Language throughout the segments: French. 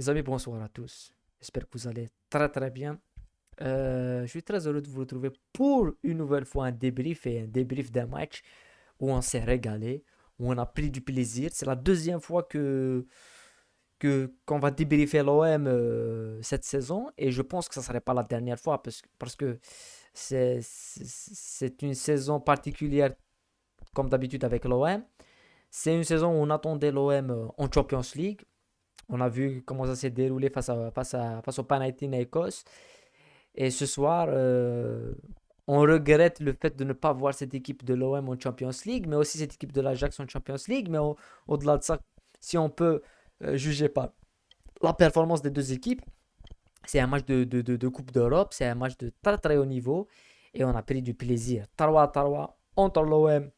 Les amis, bonsoir à tous. J'espère que vous allez très très bien. Je suis très heureux de vous retrouver pour une nouvelle fois un débrief d'un match où on s'est régalé, où on a pris du plaisir. C'est la deuxième fois qu'on va débriefer l'OM cette saison et je pense que ça ne serait pas la dernière fois parce que c'est une saison particulière comme d'habitude avec l'OM. C'est une saison où on attendait l'OM en Champions League. On a vu comment ça s'est déroulé face au Panathinaikos. Et ce soir, on regrette le fait de ne pas voir cette équipe de l'OM en Champions League, mais aussi cette équipe de l'Ajax en Champions League. Mais au-delà de ça, si on peut juger par la performance des deux équipes, c'est un match de Coupe d'Europe, c'est un match de très très haut niveau. Et on a pris du plaisir. Tarwa Tarwa entre l'OM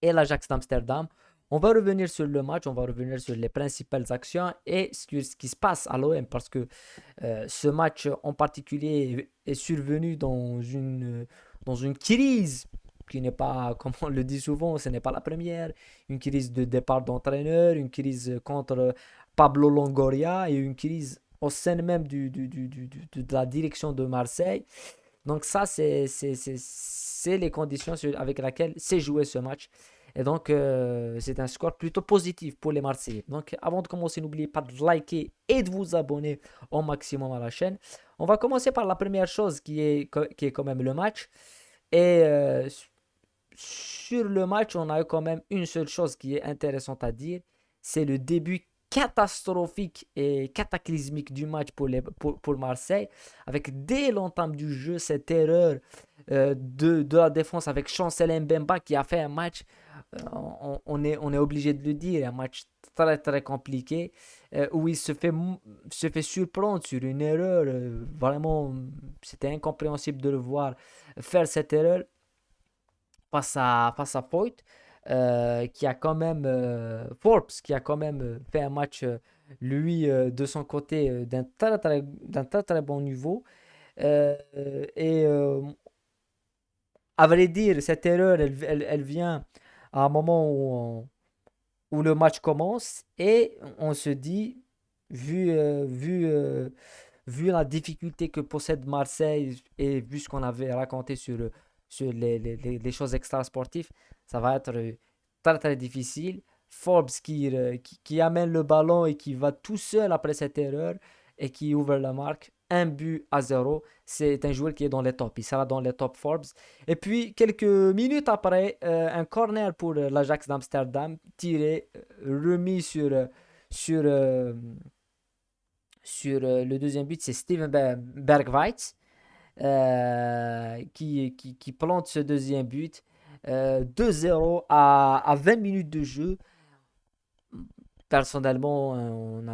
et l'Ajax d'Amsterdam. On va revenir sur le match, on va revenir sur les principales actions et ce qui se passe à l'OM parce que ce match en particulier est survenu dans une crise qui n'est pas, comme on le dit souvent, ce n'est pas la première. Une crise de départ d'entraîneur, une crise contre Pablo Longoria et une crise au sein même de la direction de Marseille. Donc ça, c'est les conditions avec lesquelles s'est joué ce match. Et donc, c'est un score plutôt positif pour les Marseillais. Donc, avant de commencer, n'oubliez pas de liker et de vous abonner au maximum à la chaîne. On va commencer par la première chose qui est quand même le match. Et sur le match, on a eu quand même une seule chose qui est intéressante à dire. C'est le début catastrophique et cataclysmique du match pour Marseille. Avec dès l'entame du jeu, cette erreur de la défense avec Chancel Mbemba qui a fait un match, on est obligé de le dire, un match très très compliqué où il se fait surprendre sur une erreur. Vraiment, c'était incompréhensible de le voir faire cette erreur face à Foyt, qui a quand même Forbes, qui a quand même fait un match lui de son côté d'un très très bon niveau. Et à vrai dire, cette erreur, elle vient à un moment où le match commence et on se dit, vu la difficulté que possède Marseille et vu ce qu'on avait raconté sur les choses extra-sportives, ça va être très très difficile. Forbes qui amène le ballon et qui va tout seul après cette erreur et qui ouvre la marque. Un but à zéro. C'est un joueur qui est dans les tops. Il sera dans les top Forbes. Et puis, quelques minutes après, un corner pour l'Ajax d'Amsterdam, tiré, remis sur, euh, sur le deuxième but. C'est Steven Bergwijn qui plante ce deuxième but. 2-0 à 20 minutes de jeu. Personnellement, on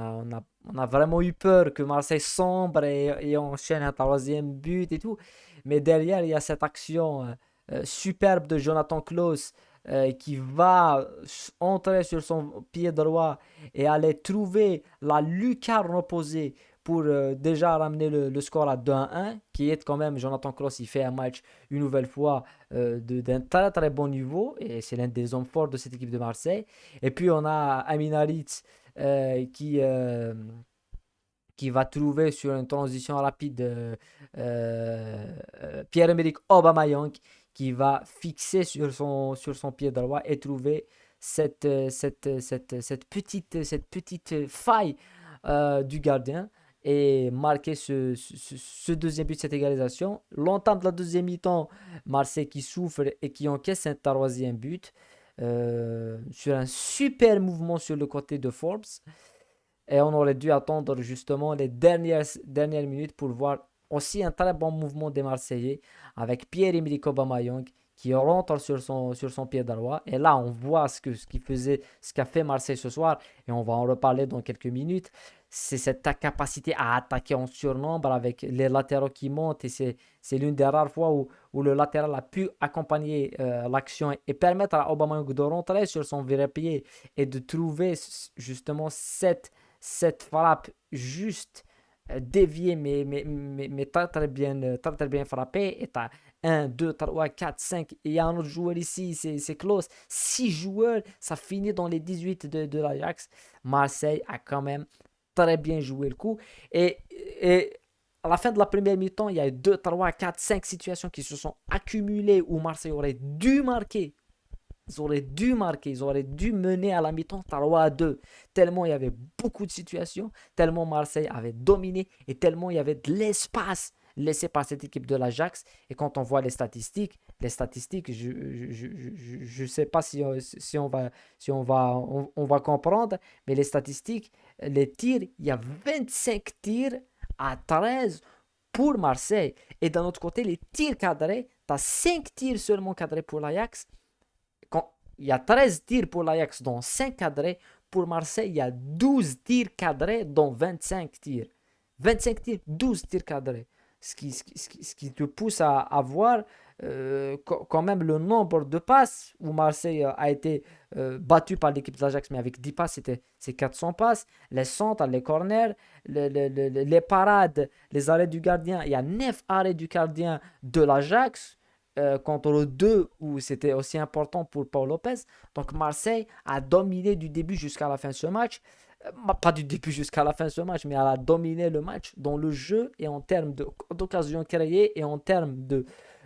a vraiment eu peur que Marseille sombre et enchaîne un troisième but et tout. Mais derrière, il y a cette action superbe de Jonathan Klaus qui va entrer sur son pied droit et aller trouver la lucarne opposée pour déjà ramener le score à 2-1, qui est quand même, Jonathan Klaus, il fait un match une nouvelle fois d'un très très bon niveau et c'est l'un des hommes forts de cette équipe de Marseille. Et puis on a Amin Harit euh, qui, euh, qui va trouver sur une transition rapide Pierre-Emerick Aubameyang qui va fixer sur son pied droit et trouver cette petite faille du gardien et marquer ce deuxième but, cette égalisation. L'entame de la deuxième mi-temps, Marseille qui souffre et qui encaisse un troisième but sur un super mouvement sur le côté de Forbes. Et on aurait dû attendre justement les dernières minutes pour voir aussi un très bon mouvement des Marseillais avec Pierre-Emerick Aubameyang qui rentre sur son pied droit. Et là, on voit ce qu'a fait Marseille ce soir. Et on va en reparler dans quelques minutes. C'est cette capacité à attaquer en surnombre avec les latéraux qui montent. Et c'est l'une des rares fois où le latéral a pu accompagner l'action et permettre à Aubameyang de rentrer sur son vrai pied et de trouver justement cette frappe juste déviée, mais très, très bien frappée. Et t'as 1, 2, 3, 4, 5. Et il y a un autre joueur ici, c'est close. 6 joueurs, ça finit dans les 18 de l'Ajax. Marseille a quand même très bien joué le coup. Et à la fin de la première mi-temps, il y a eu 2, 3, 4, 5 situations qui se sont accumulées où Marseille aurait dû marquer. Ils auraient dû mener à la mi-temps 3-2. Tellement il y avait beaucoup de situations, tellement Marseille avait dominé et tellement il y avait de l'espace laissé par cette équipe de l'Ajax. Et quand on voit les statistiques, je sais pas si on va comprendre, mais les statistiques, les tirs, il y a 25 tirs à 13 pour Marseille. Et d'un autre côté, les tirs cadrés, tu as 5 tirs seulement cadrés pour l'Ajax. Quand il y a 13 tirs pour l'Ajax, dont 5 cadrés. Pour Marseille, il y a 12 tirs cadrés, dont 25 tirs. 25 tirs, 12 tirs cadrés. Ce qui te pousse à voir quand même le nombre de passes où Marseille a été battu par l'équipe de l'Ajax, mais avec 10 passes, c'est 400 passes. Les centres, les corners, les parades, les arrêts du gardien. Il y a 9 arrêts du gardien de l'Ajax contre 2 où c'était aussi important pour Paul Lopez. Donc Marseille a dominé du début jusqu'à la fin de ce match. Pas du début jusqu'à la fin de ce match, mais elle a dominé le match dans le jeu et en termes d'occasions créées et en termes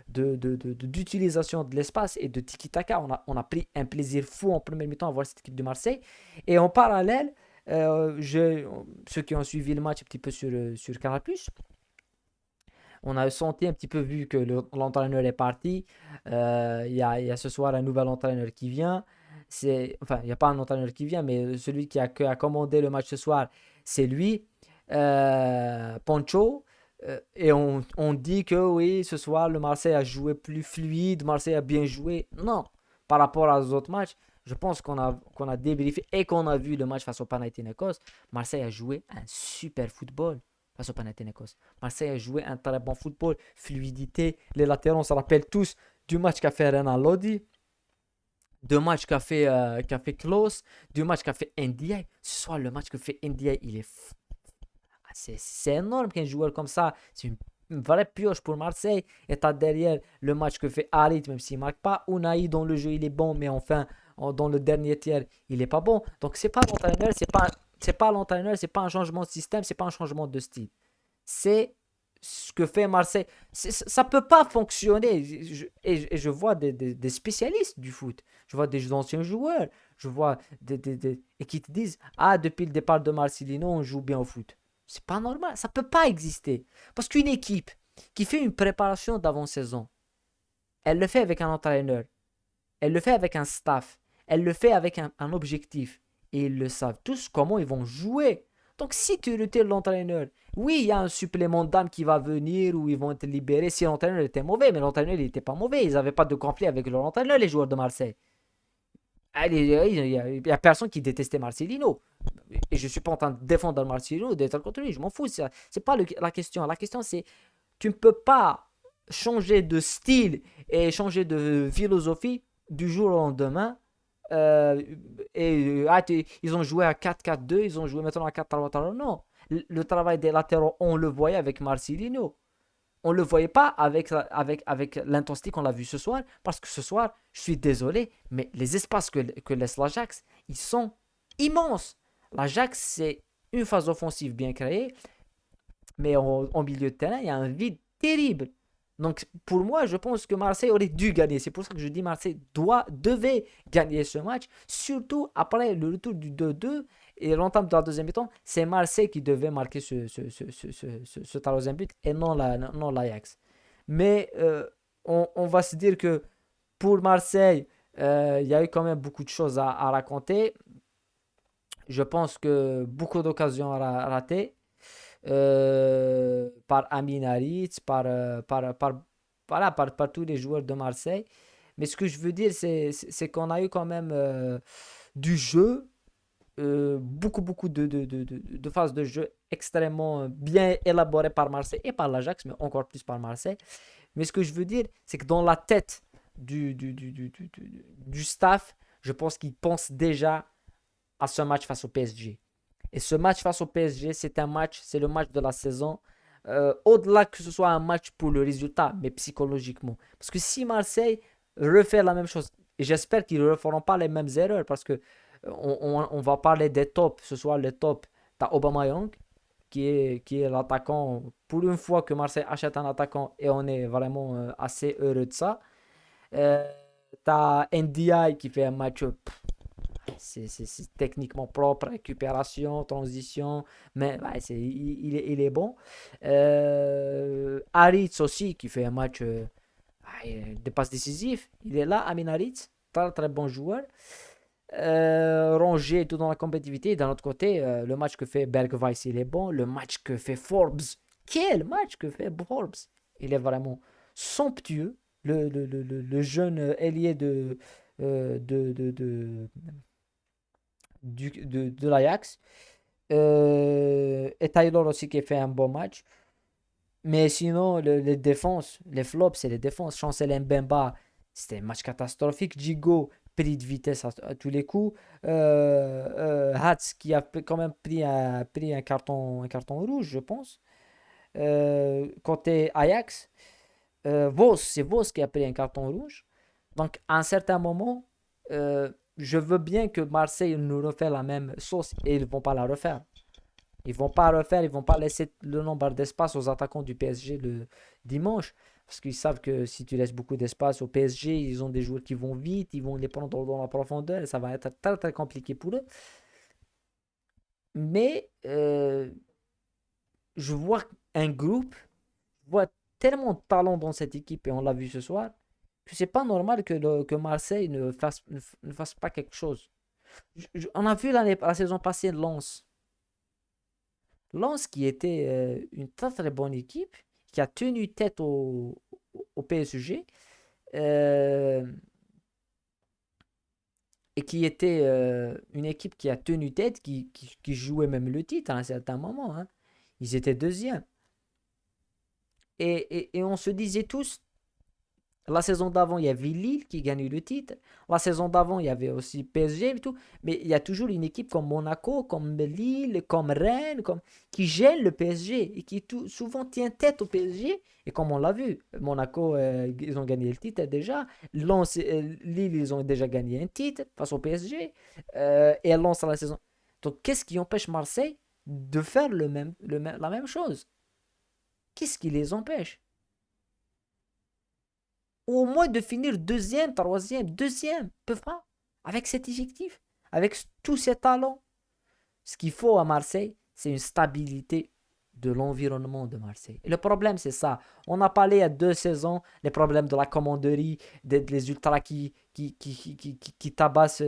d'utilisation de l'espace et de tiki-taka. On a pris un plaisir fou en première mi-temps à voir cette équipe de Marseille. Et en parallèle, ceux qui ont suivi le match un petit peu sur Canal+, on a senti un petit peu vu que l'entraîneur est parti. Il y a ce soir un nouvel entraîneur qui vient. Enfin, il n'y a pas un entraîneur qui vient, mais celui qui a commandé le match ce soir, c'est lui, Poncho. Et on dit que oui, ce soir, le Marseille a joué plus fluide, Marseille a bien joué. Non, par rapport aux autres matchs, je pense qu'on a débriefé et qu'on a vu le match face au Panathinaikos. Marseille a joué un super football face au Panathinaikos. Marseille a joué un très bon football, fluidité. Les latéraux, on se rappelle tous du match qu'a fait Renan Lodi, du match qu'a fait Klaus, du match qu'a fait NDI. Ce soir, le match que fait NDI, il est c'est énorme qu'un joueur comme ça, c'est une vraie pioche pour Marseille. Et t'as derrière le match que fait Harit, même s'il ne marque pas. Unai, dans le jeu, il est bon, mais enfin, dans le dernier tiers, il n'est pas bon. Donc, c'est pas l'entraîneur, c'est pas l'entraîneur, c'est pas un changement de système, c'est pas un changement de style. C'est ce que fait Marseille. Ça peut pas fonctionner. Et je vois des spécialistes du foot. Je vois des anciens joueurs. Je vois et qui te disent, ah, depuis le départ de Marcelino, on joue bien au foot. C'est pas normal. Ça peut pas exister. Parce qu'une équipe qui fait une préparation d'avant-saison, elle le fait avec un entraîneur. Elle le fait avec un staff. Elle le fait avec un objectif. Et ils le savent tous comment ils vont jouer. Donc si tu étais l'entraîneur, oui, il y a un supplément d'âme qui va venir ou ils vont être libérés si l'entraîneur était mauvais. Mais l'entraîneur, il n'était pas mauvais. Ils n'avaient pas de conflit avec leur entraîneur, les joueurs de Marseille. Il n'y a personne qui détestait Marcelino. Et je ne suis pas en train de défendre Marcelino, d'être contre lui. Je m'en fous. C'est pas la question. La question, c'est tu ne peux pas changer de style et changer de philosophie du jour au lendemain. Euh, ils ont joué à 4-4-2, ils ont joué maintenant à 4-3-3. Non, le travail des latéraux, on le voyait avec Marcelino. On ne le voyait pas avec l'intensité qu'on a vu ce soir, parce que ce soir, je suis désolé, mais les espaces que laisse l'Ajax, ils sont immenses. L'Ajax, c'est une phase offensive bien créée, mais en milieu de terrain, il y a un vide terrible. Donc, pour moi, je pense que Marseille aurait dû gagner. C'est pour ça que je dis Marseille devait gagner ce match. Surtout après le retour du 2-2 et l'entame de la deuxième mi-temps. C'est Marseille qui devait marquer ce troisième but et non l'Ajax. Mais on va se dire que pour Marseille, il y a eu quand même beaucoup de choses à raconter. Je pense que beaucoup d'occasions ratées par Amin Harit, voilà, par tous les joueurs de Marseille. Mais ce que je veux dire, c'est qu'on a eu quand même du jeu, beaucoup de phases de jeu extrêmement bien élaborées par Marseille et par l'Ajax, mais encore plus par Marseille. Mais ce que je veux dire, c'est que dans la tête du staff, je pense qu'ils pensent déjà à ce match face au PSG. Et ce match face au PSG, c'est le match de la saison. Au-delà que ce soit un match pour le résultat, mais psychologiquement. Parce que si Marseille refait la même chose, et j'espère qu'ils ne referont pas les mêmes erreurs, parce que on va parler des tops, ce soir les tops T'as Aubameyang, qui est l'attaquant. Pour une fois que Marseille achète un attaquant, et on est vraiment assez heureux de ça. Euh, T'as NDI qui fait un match, c'est techniquement propre, récupération, transition, mais ouais, il est bon. Haritz aussi qui fait un match des passes décisives. Il est là, Amin Haritz, très très bon joueur. Rangé tout dans la compétitivité. D'un autre côté, le match que fait Bergwijn, il est bon. Le match que fait Forbes, quel match que fait Forbes! Il est vraiment somptueux. Le jeune ailier de l'Ajax. Et Taylor aussi qui fait un bon match. Mais sinon, les défenses, les flops, c'est les défenses. Chancel Mbemba, c'était un match catastrophique. Gigo, pris de vitesse à tous les coups. Hatz, qui a quand même pris un carton rouge, je pense. Côté Ajax, c'est Vos qui a pris un carton rouge. Donc, à un certain moment, je veux bien que Marseille nous refait la même sauce et ils ne vont pas la refaire. Ils vont pas refaire, ils vont pas laisser le nombre d'espace aux attaquants du PSG le dimanche. Parce qu'ils savent que si tu laisses beaucoup d'espace au PSG, ils ont des joueurs qui vont vite, ils vont les prendre dans la profondeur et ça va être très très compliqué pour eux. Mais je vois un groupe, je vois tellement de talent dans cette équipe et on l'a vu ce soir, que c'est pas normal que Marseille ne fasse pas quelque chose. On a vu la saison passée Lens. Lens qui était une très très bonne équipe, qui a tenu tête au PSG, euh, et qui était une équipe qui a tenu tête, qui jouait même le titre à un certain moment, hein. Ils étaient deuxième. Et on se disait tous, la saison d'avant, il y avait Lille qui gagnait le titre. La saison d'avant, il y avait aussi PSG et tout. Mais il y a toujours une équipe comme Monaco, comme Lille, comme Rennes, qui gêne le PSG et qui souvent tient tête au PSG. Et comme on l'a vu, Monaco, ils ont gagné le titre déjà. Lens, Lille, ils ont déjà gagné un titre face au PSG. Et Lens à la saison. Donc, qu'est-ce qui empêche Marseille de faire la même chose? Qu'est-ce qui les empêche? Ou au moins de finir deuxième, troisième, deuxième. Ils peuvent pas. Avec cet effectif, avec tous ces talents. Ce qu'il faut à Marseille, c'est une stabilité de l'environnement de Marseille. Et le problème, c'est ça. On a parlé il y a 2 saisons, les problèmes de la commanderie, des ultras qui tabassent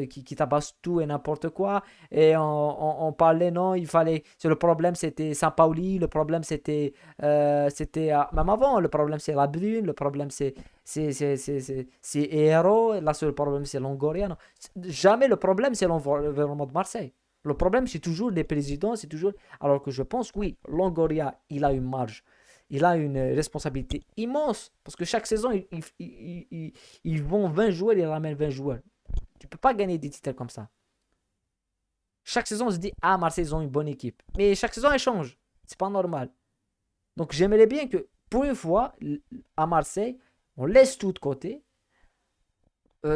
tout et n'importe quoi. Et on parlait, non, il fallait. Le problème, c'était Saint-Pauli, le problème, c'était même avant, le problème, c'est la Brune, le problème, c'est Hérault, là, le problème, c'est Longoria. Non. Jamais le problème, c'est l'environnement de Marseille. Le problème, c'est toujours les présidents, c'est toujours. Alors que je pense, oui, Longoria, il a une marge. Il a une responsabilité immense. Parce que chaque saison, ils vont 20 joueurs, ils ramènent 20 joueurs. Tu ne peux pas gagner des titres comme ça. Chaque saison, on se dit, ah, Marseille, ils ont une bonne équipe. Mais chaque saison, elle change. C'est pas normal. Donc, j'aimerais bien que, pour une fois, à Marseille, on laisse tout de côté.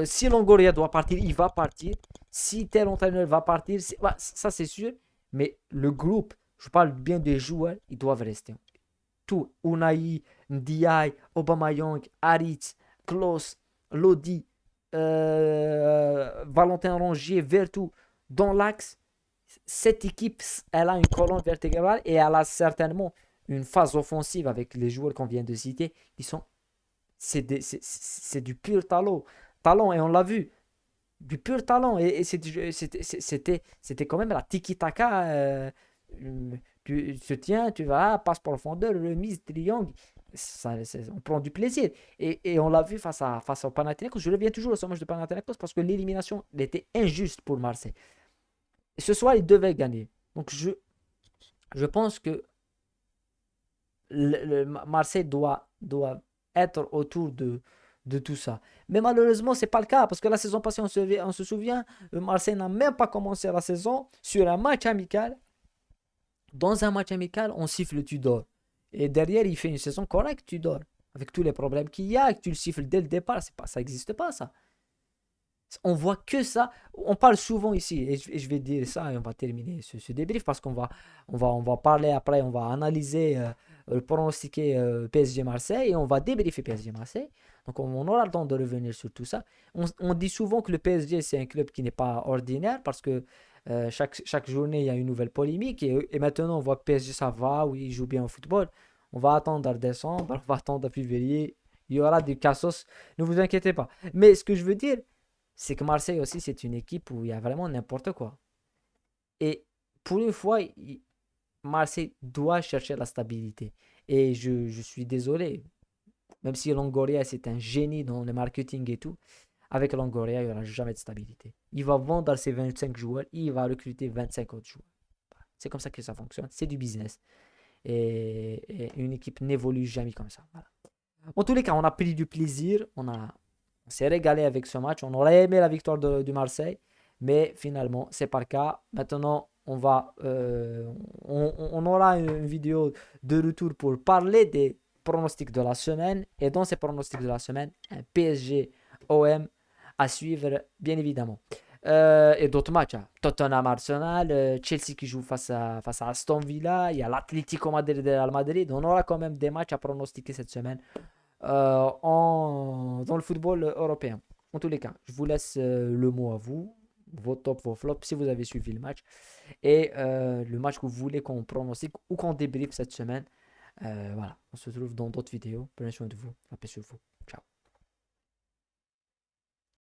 Si Longoria doit partir, il va partir. Si tel entraîneur va partir, bah, ça c'est sûr. Mais le groupe, je parle bien des joueurs, ils doivent rester. Tout. Unai, Ndiaye, Aubameyang, Haritz, Klose, Lodi, Valentin Rongier, Vertu, dans l'axe. Cette équipe, elle a une colonne vertébrale et elle a certainement une phase offensive avec les joueurs qu'on vient de citer. C'est du pur talent et on l'a vu, du pur talent et c'était quand même la tiki-taka. Tu te tiens, tu vas, passe profondeur, remise, triangle. On prend du plaisir. Et on l'a vu face au Panathinaikos. Je reviens toujours au match de Panathinaikos parce que l'élimination était injuste pour Marseille. Et ce soir, ils devaient gagner. Donc je pense que Marseille doit être autour de tout ça. Mais malheureusement, c'est pas le cas parce que la saison passée, on se souvient, Marseille n'a même pas commencé la saison sur un match amical. Dans un match amical, on siffle Tudor. Et derrière, il fait une saison correcte, Tudor. Avec tous les problèmes qu'il y a, que tu le siffles dès le départ, ça n'existe pas ça. On voit que ça. On parle souvent ici, et je vais dire ça, et on va terminer ce débrief parce qu'on va parler après, on va analyser, pronostiquer PSG Marseille et on va débriefer PSG Marseille. Donc on aura le temps de revenir sur tout ça. On dit souvent que le PSG c'est un club qui n'est pas ordinaire parce que chaque journée il y a une nouvelle polémique et maintenant on voit que PSG ça va, oui, il joue bien au football. On va attendre décembre, on va attendre février, il y aura des cassos, ne vous inquiétez pas. Mais ce que je veux dire, c'est que Marseille aussi, c'est une équipe où il y a vraiment n'importe quoi. Et pour une fois, Marseille doit chercher la stabilité. Et je suis désolé, même si Longoria c'est un génie dans le marketing et tout, avec Longoria, il n'y aura jamais de stabilité. Il va vendre ses 25 joueurs, il va recruter 25 autres joueurs. C'est comme ça que ça fonctionne, c'est du business. Et une équipe n'évolue jamais comme ça. Voilà. En tous les cas, on a pris du plaisir, on s'est régalé avec ce match. On aurait aimé la victoire du Marseille, mais finalement, c'est pas le cas. Maintenant, on aura une vidéo de retour pour parler des pronostics de la semaine. Et dans ces pronostics de la semaine, un PSG OM à suivre, bien évidemment. Et d'autres matchs, hein. Tottenham Arsenal, Chelsea qui joue face à Aston Villa, il y a l'Atlético Madrid et Real Madrid. On aura quand même des matchs à pronostiquer cette semaine dans le football européen. En tous les cas, je vous laisse le mot à vous, vos tops, vos flops, si vous avez suivi le match, et le match que vous voulez qu'on pronostique ou qu'on débriefe cette semaine. Voilà, on se retrouve dans d'autres vidéos. Prenez soin de vous, la paix sur vous.